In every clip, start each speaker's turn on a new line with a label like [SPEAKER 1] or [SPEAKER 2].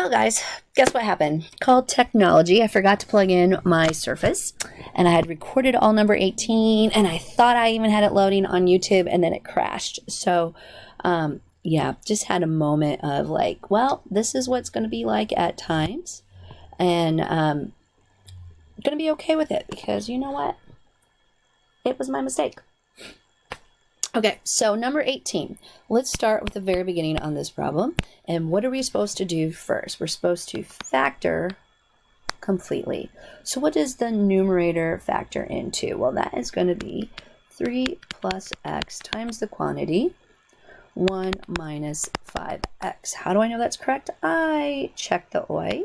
[SPEAKER 1] Well, guys, guess what happened? Called technology. I forgot to plug in my Surface, and I had recorded all number 18, and I thought I even had it loading on YouTube, and then it crashed. So, yeah, just had a moment of like, well, this is what it's going to be like at times, and going to be okay with it because you know what? It was my mistake. Okay, so number 18. Let's start with the very beginning on this problem. And what are we supposed to do first? We're supposed to factor completely. So what does the numerator factor into? Well, that is going to be 3 plus x times the quantity, 1 minus 5x. How do I know that's correct? I checked the OI.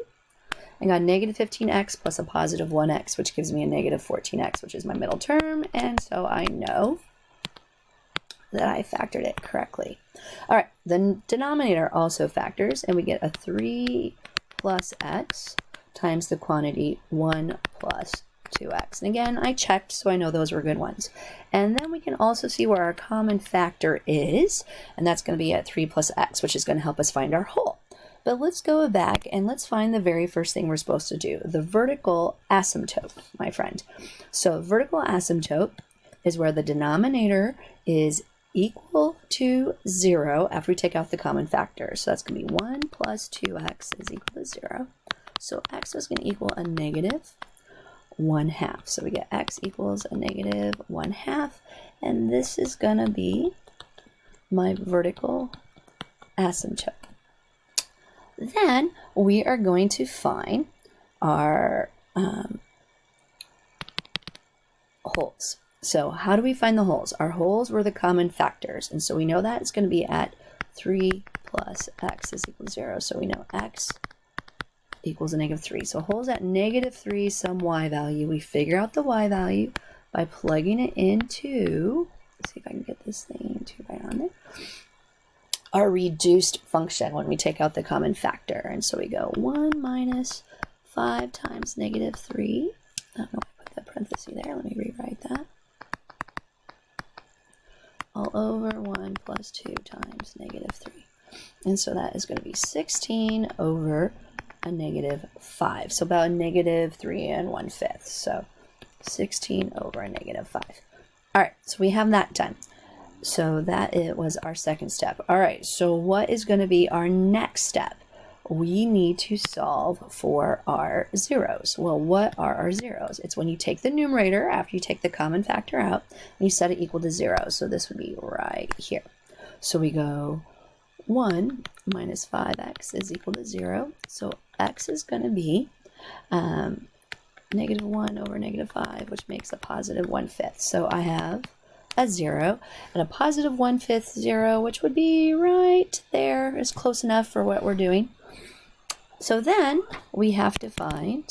[SPEAKER 1] I got negative 15x plus a positive 1x, which gives me a negative 14x, which is my middle term. And so I know that I factored it correctly. All right, the denominator also factors, and we get a 3 plus x times the quantity 1 plus 2x. And again, I checked, so I know those were good ones. And then we can also see where our common factor is, and that's going to be at 3 plus x, which is going to help us find our whole. But let's go back and let's find the very first thing we're supposed to do, the vertical asymptote, my friend. So vertical asymptote is where the denominator is equal to 0 after we take out the common factor. So that's going to be 1 plus 2x is equal to 0. So x is going to equal a negative 1/2. So we get x equals a negative 1/2. And this is going to be my vertical asymptote. Then we are going to find our wholes. So how do we find the wholes? Our wholes were the common factors. And so we know that it's going to be at 3 plus x is equal to 0. So we know x equals a negative 3. So wholes at negative 3, some y value. We figure out the y value by plugging it into, let's see if I can get this thing to right on there, our reduced function when we take out the common factor. And so we go 1 minus 5 times negative 3. I don't know why I put that parenthesis there. Let me rewrite that. All over 1 plus 2 times negative 3. And so that is going to be 16 over a negative 5. So about a negative 3 1/5. So 16 over a negative 5. All right, so we have that done. So that it was our second step. All right, so what is going to be our next step? We need to solve for our zeros. Well, what are our zeros? It's when you take the numerator after you take the common factor out and you set it equal to 0. So this would be right here. So we go 1 minus 5x is equal to 0. So x is going to be negative 1 over negative 5, which makes a positive 1/5. So I have a 0 and a positive 1/5 0, which would be right there, is close enough for what we're doing. So then we have to find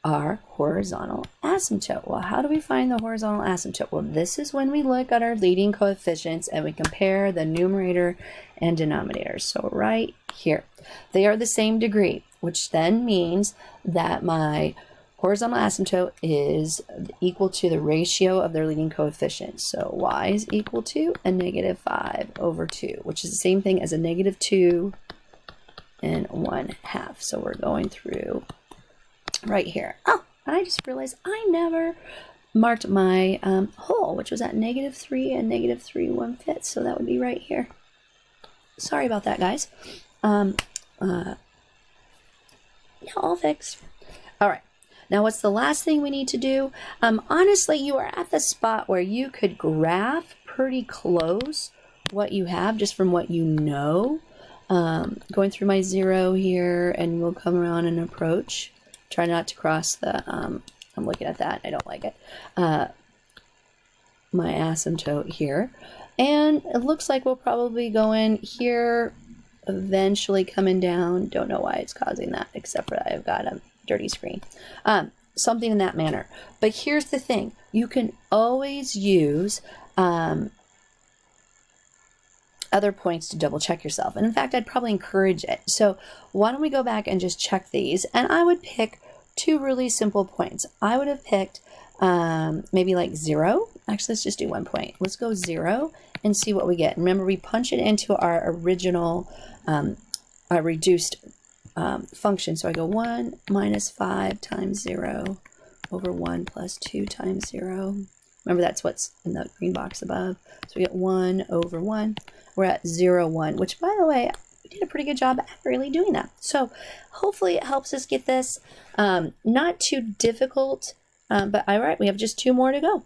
[SPEAKER 1] our horizontal asymptote. Well, how do we find the horizontal asymptote? Well, this is when we look at our leading coefficients and we compare the numerator and denominator. So right here, they are the same degree, which then means that my horizontal asymptote is equal to the ratio of their leading coefficients. So y is equal to a negative 5 over 2, which is the same thing as a negative 2 and 1/2. So we're going through right here. Oh, and I just realized I never marked my whole, which was at negative 3 and negative 3 1/5. So that would be right here. Sorry about that, guys. Yeah, all fixed. All right. Now, what's the last thing we need to do? Honestly, you are at the spot where you could graph pretty close what you have just from what you know. Going through my 0 here, and we'll come around and approach. Try not to cross the, I'm looking at that. I don't like it. My asymptote here. And it looks like we'll probably go in here, eventually coming down. Don't know why it's causing that, except for I've got a dirty screen. Something in that manner. But here's the thing. You can always use other points to double check yourself. And in fact, I'd probably encourage it. So why don't we go back and just check these? And I would pick 2 really simple points. I would have picked maybe like 0. Actually, let's just do 1 point. Let's go 0 and see what we get. Remember, we punch it into our original reduced function. So I go 1 minus 5 times 0 over 1 plus 2 times 0. Remember, that's what's in the green box above. So we get 1 over 1. We're at 0, 1, which, by the way, we did a pretty good job accurately doing that. So hopefully it helps us get this not too difficult. But all right, we have just 2 more to go.